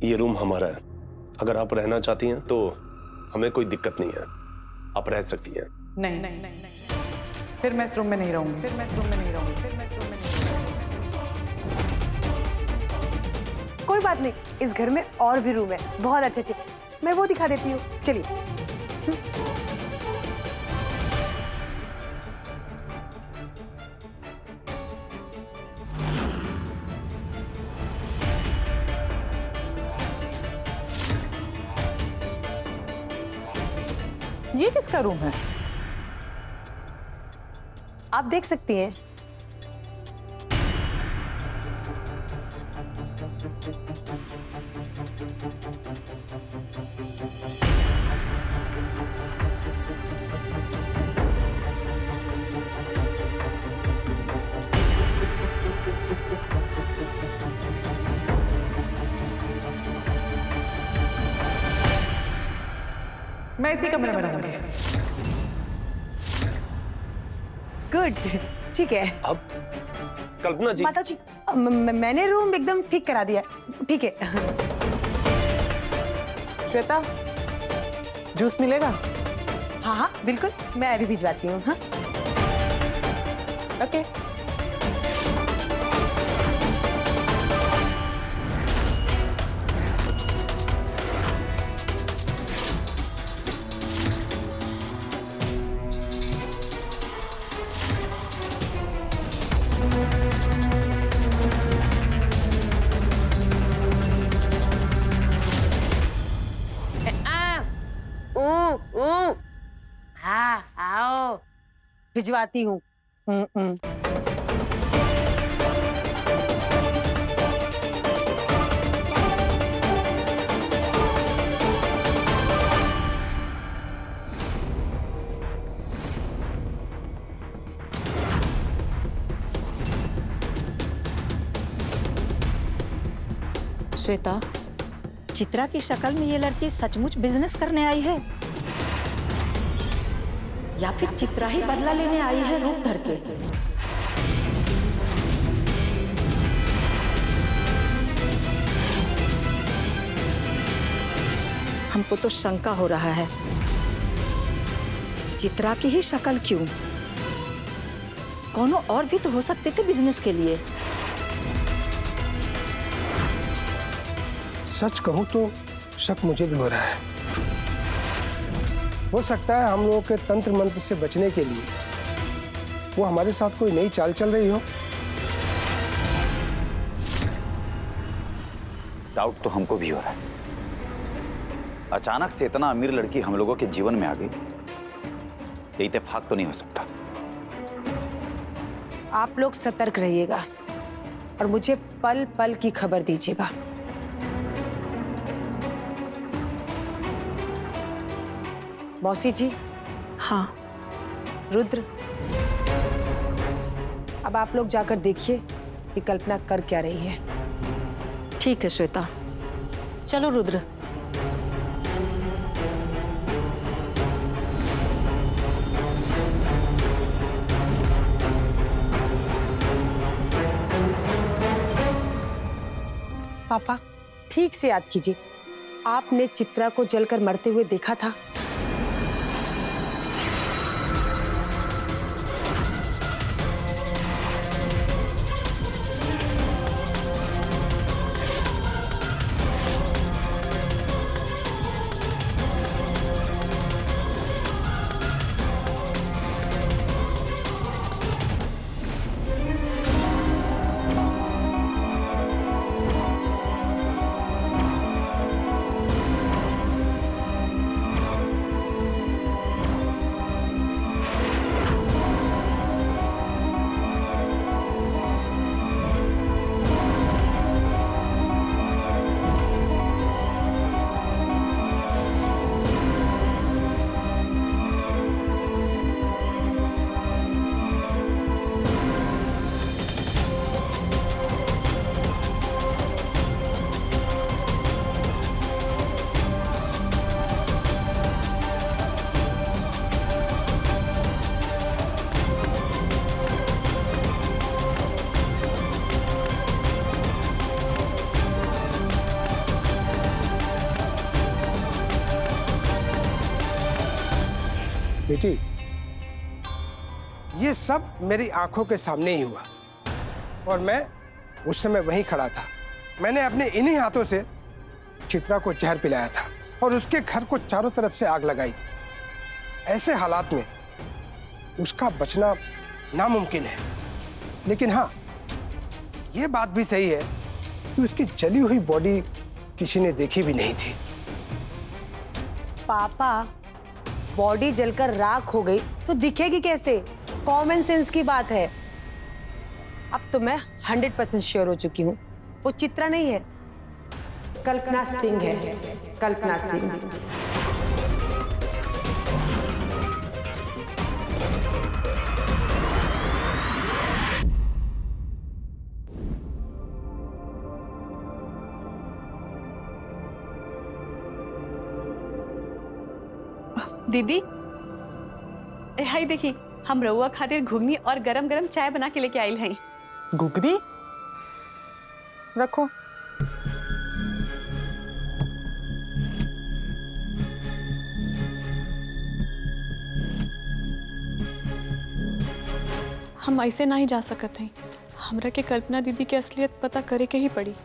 ये रूम हमारा है। अगर आप रहना चाहती हैं तो हमें कोई दिक्कत नहीं है, आप रह सकती हैं। नहीं नहीं नहीं नहीं, फिर मैं इस रूम में नहीं रहूंगी, फिर मैं इस रूम में नहीं रहूंगी, फिर मैं इस रूम में नहीं रहूंगी। कोई बात नहीं, इस घर में और भी रूम है, बहुत अच्छे अच्छे। मैं वो दिखा देती हूँ, चलिए। ये किसका रूम है? आप देख सकती हैं। मैं इसी कमरे में रहूंगी। गुड, ठीक है। अब कल्पना जी, माता जी, मैंने रूम एकदम ठीक करा दिया, ठीक है। श्वेता, जूस मिलेगा? हाँ हाँ बिल्कुल, मैं अभी भिजवाती हूँ। हाँ ओके। हाँ आओ। भिजवाती हूँ। श्वेता, चित्रा की शक्ल में ये लड़की सचमुच बिजनेस करने आई है या फिर चित्रा ही बदला लेने आई है रूप धर के? हमको तो शंका हो रहा है, चित्रा की ही शक्ल क्यों? कोनो और भी तो हो सकते थे बिजनेस के लिए। सच कहूं तो शक मुझे भी हो रहा है। हो सकता है हम लोगों के तंत्र मंत्र से बचने के लिए वो हमारे साथ कोई नई चाल चल रही हो। डाउट तो हमको भी हो रहा है। अचानक से इतना अमीर लड़की हम लोगों के जीवन में आ गई, ये इत्तेफाक तो नहीं हो सकता। आप लोग सतर्क रहिएगा और मुझे पल पल की खबर दीजिएगा। मौसी जी। हाँ रुद्र, अब आप लोग जाकर देखिए कि कल्पना कर क्या रही है। ठीक है श्वेता, चलो रुद्र। पापा, ठीक से याद कीजिए, आपने चित्रा को जलकर मरते हुए देखा था? बेटी, ये सब मेरी आंखों के सामने ही हुआ और मैं उस समय वहीं खड़ा था। मैंने अपने इन्हीं हाथों से चित्रा को जहर पिलाया था और उसके घर को चारों तरफ से आग लगाई। ऐसे हालात में उसका बचना नामुमकिन है। लेकिन हाँ, ये बात भी सही है कि उसकी जली हुई बॉडी किसी ने देखी भी नहीं थी। पापा, बॉडी जलकर राख हो गई तो दिखेगी कैसे? कॉमन सेंस की बात है। अब तो मैं 100% श्योर हो चुकी हूँ, वो चित्रा नहीं है, कल्पना सिंह है। कल्पना सिंह। दीदी, हाय देखी, हम रउआ खातिर घुगनी और गरम गरम चाय बना के लेके आइल हैं। घुगनी रखो। हम ऐसे ना ही जा सकत हैं। हमरा के कल्पना दीदी के असलियत पता करे के ही पड़ी।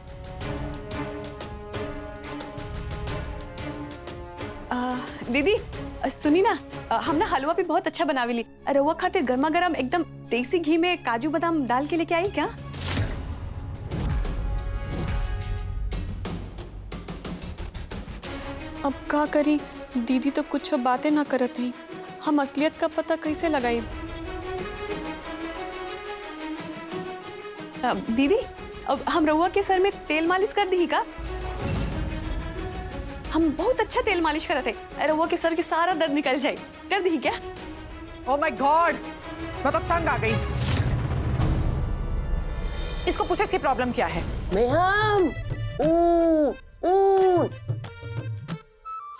दीदी सुनी ना, हम ना हलवा भी बहुत अच्छा बनावेली। रउआ खातिर गर्मा गर्म एकदम देसी घी में काजू बादाम डाल के लेके आई क्या? अब का करी, दीदी तो कुछ बातें ना करत हैं। हम असलियत का पता कैसे लगाई? दीदी, अब हम रउआ के सर में तेल मालिश कर दी का? हम बहुत अच्छा तेल मालिश करते हैं, रउआ के सर के सारा दर्द निकल जाए। कर दी क्या? ओह माय गॉड, मैं तो तंग आ गई। इसको पूछे इसकी प्रॉब्लम क्या है? मैम,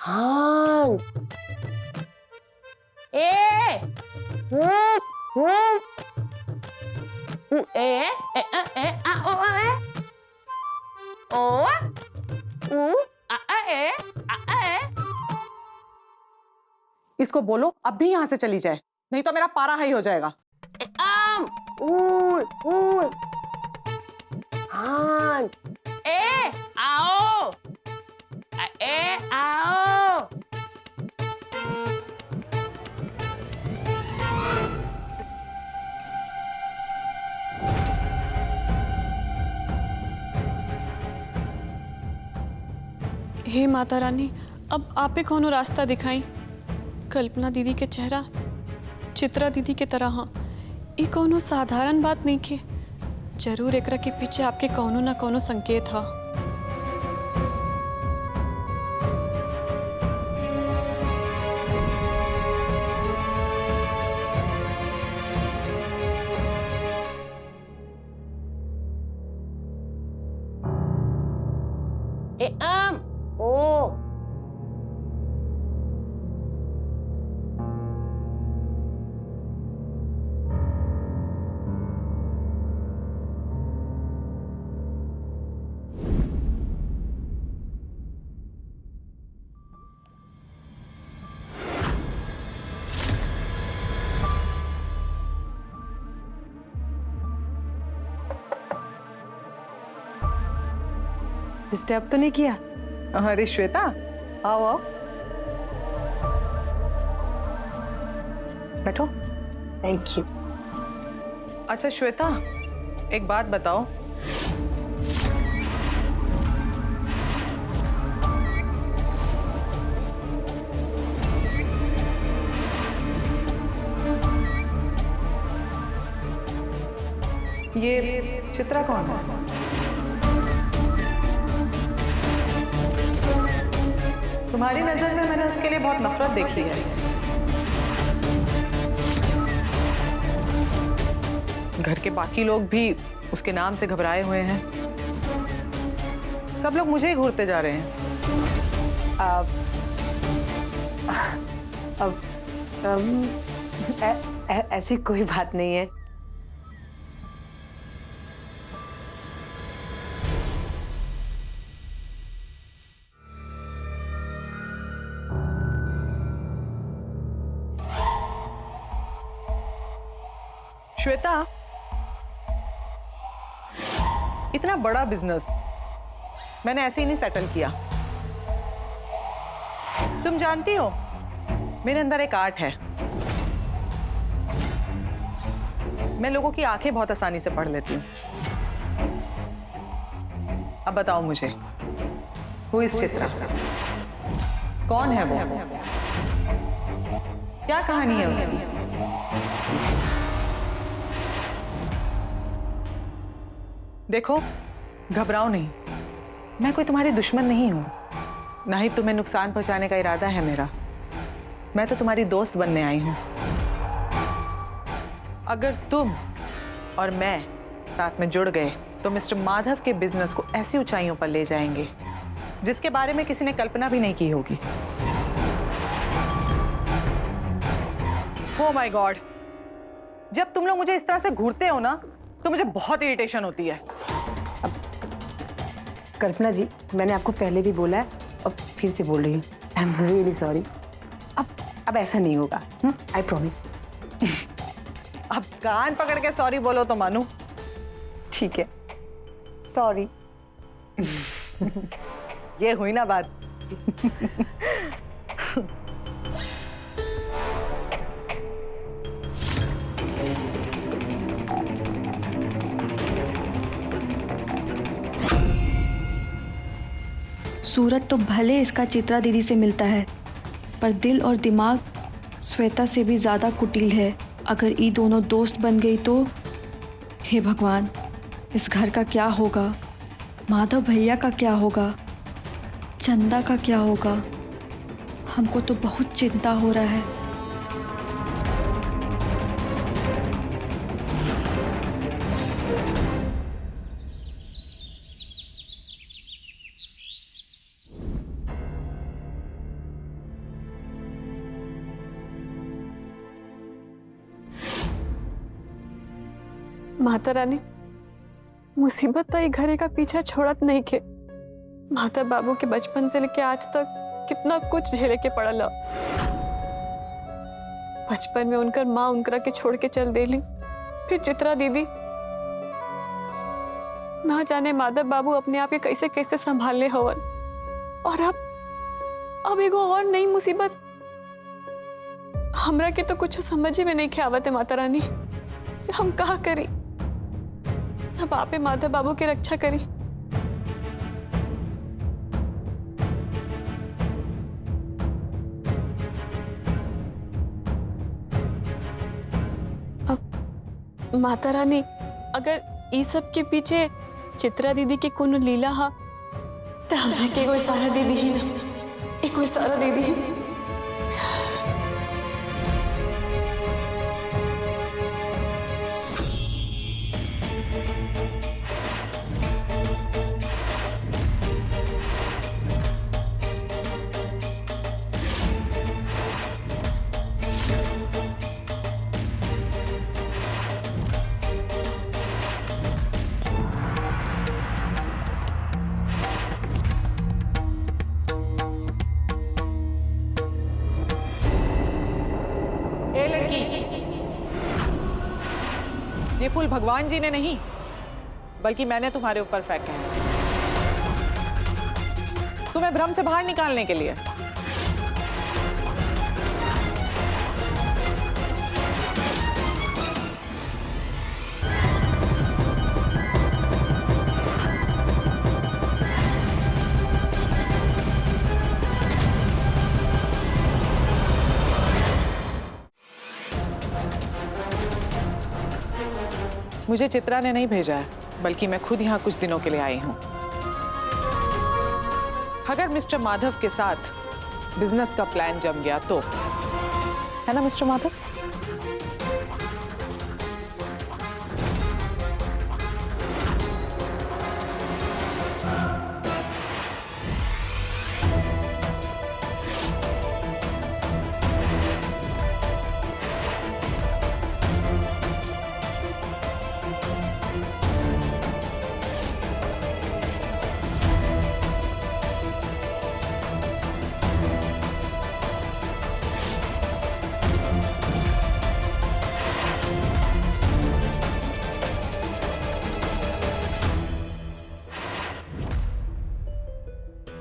हाँ, इसको बोलो अब भी यहाँ से चली जाए, नहीं तो मेरा पारा हाई हो जाएगा। हाँ, आओ, आओ। हे माता रानी, अब आपे कोनो रास्ता दिखाई। कल्पना दीदी के चेहरा चित्रा दीदी के तरह हाँ, ये कोनो साधारण बात नहीं के। जरूर एकरा के पीछे आपके कोनो ना कोनो संकेत हा। डिस्टर्ब तो नहीं किया? अरे श्वेता, आओ आओ, बैठो। Thank you. अच्छा श्वेता, एक बात बताओ, ये चित्रा कौन है? तुम्हारी नजर में मैंने उसके लिए बहुत नफरत देखी है। घर के बाकी लोग भी उसके नाम से घबराए हुए हैं। सब लोग मुझे ही घूरते जा रहे हैं। ऐसी कोई बात नहीं है। श्वेता, इतना बड़ा बिजनेस मैंने ऐसे ही नहीं सेटल किया। तुम जानती हो मेरे अंदर एक आर्ट है। मैं लोगों की आंखें बहुत आसानी से पढ़ लेती हूँ। अब बताओ मुझे, हु इज चित्रा? कौन है वो? क्या कहानी है उसकी? देखो, घबराओ नहीं। मैं कोई तुम्हारी दुश्मन नहीं हूं, ना ही तुम्हें नुकसान पहुंचाने का इरादा है मेरा। मैं तो तुम्हारी दोस्त बनने आई हूं। अगर तुम और मैं साथ में जुड़ गए तो मिस्टर माधव के बिजनेस को ऐसी ऊंचाइयों पर ले जाएंगे जिसके बारे में किसी ने कल्पना भी नहीं की होगी। ओह माय गॉड, जब तुम लोग मुझे इस तरह से घूरते हो ना तो मुझे बहुत इरिटेशन होती है। कल्पना जी, मैंने आपको पहले भी बोला है और फिर से बोल रही हूँ, आई एम रियली सॉरी। अब ऐसा नहीं होगा, आई प्रॉमिस। अब कान पकड़ के सॉरी बोलो तो मानू। ठीक है, सॉरी। ये हुई ना बात। सूरज तो भले इसका चित्रा दीदी से मिलता है, पर दिल और दिमाग श्वेता से भी ज़्यादा कुटिल है। अगर ये दोनों दोस्त बन गई तो हे भगवान, इस घर का क्या होगा? माधव भैया का क्या होगा? चंदा का क्या होगा? हमको तो बहुत चिंता हो रहा है। माता रानी, मुसीबत तो ये घरे का पीछा छोड़त नहीं के। माता बाबू के बचपन से लेके आज तक कितना कुछ झेले के पड़ल। बचपन में उनकर माँ उनकरा के छोड़ के चल देली, फिर चित्रा दीदी। ना जाने माधव बाबू अपने आप के कैसे कैसे संभालने हवन। और अब एगो और नई मुसीबत। हमरा के तो कुछ समझ ही में नहीं आवत है माता रानी, हम कहा करी। अब आपे माधव बाबू की रक्षा करी। अब माता रानी, अगर इस सब के पीछे चित्रा दीदी के कोनो लीला हा तो हमें के कोई सहारा दे दी ना, एक कोई सहारा दे दी। ए लड़की, ये फूल भगवान जी ने नहीं बल्कि मैंने तुम्हारे ऊपर फेंके हैं, तुम्हें भ्रम से बाहर निकालने के लिए। मुझे चित्रा ने नहीं भेजा है, बल्कि मैं खुद यहाँ कुछ दिनों के लिए आई हूँ। अगर मिस्टर माधव के साथ बिजनेस का प्लान जम गया तो, है ना मिस्टर माधव?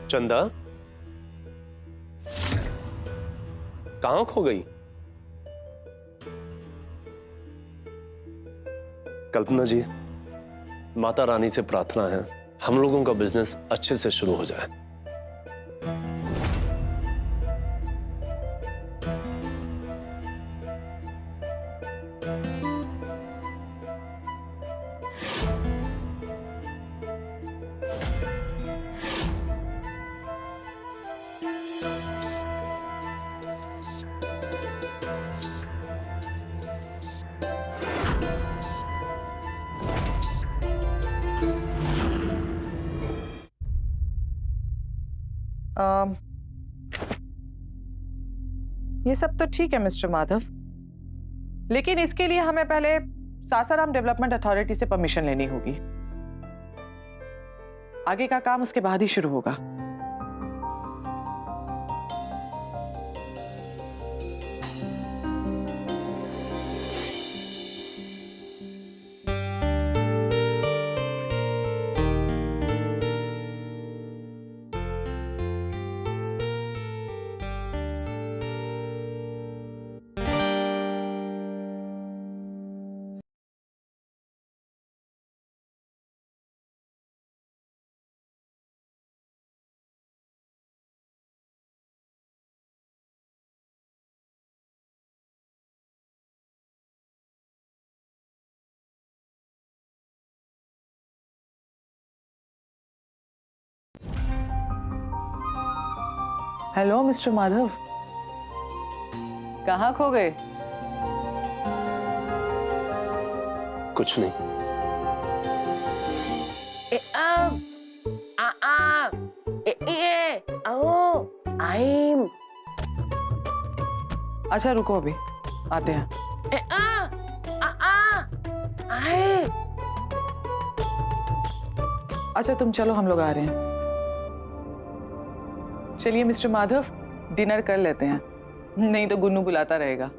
चंदा कहां खो गई? कल्पना जी, माता रानी से प्रार्थना है हम लोगों का बिजनेस अच्छे से शुरू हो जाए। ये सब तो ठीक है मिस्टर माधव, लेकिन इसके लिए हमें पहले सासाराम डेवलपमेंट अथॉरिटी से परमिशन लेनी होगी। आगे का काम उसके बाद ही शुरू होगा। हेलो मिस्टर माधव, कहाँ खो गए? कुछ नहीं। अच्छा रुको, अभी आते हैं। अच्छा तुम चलो, हम लोग आ रहे हैं। चलिए मिस्टर माधव, डिनर कर लेते हैं, नहीं तो गुन्नू बुलाता रहेगा।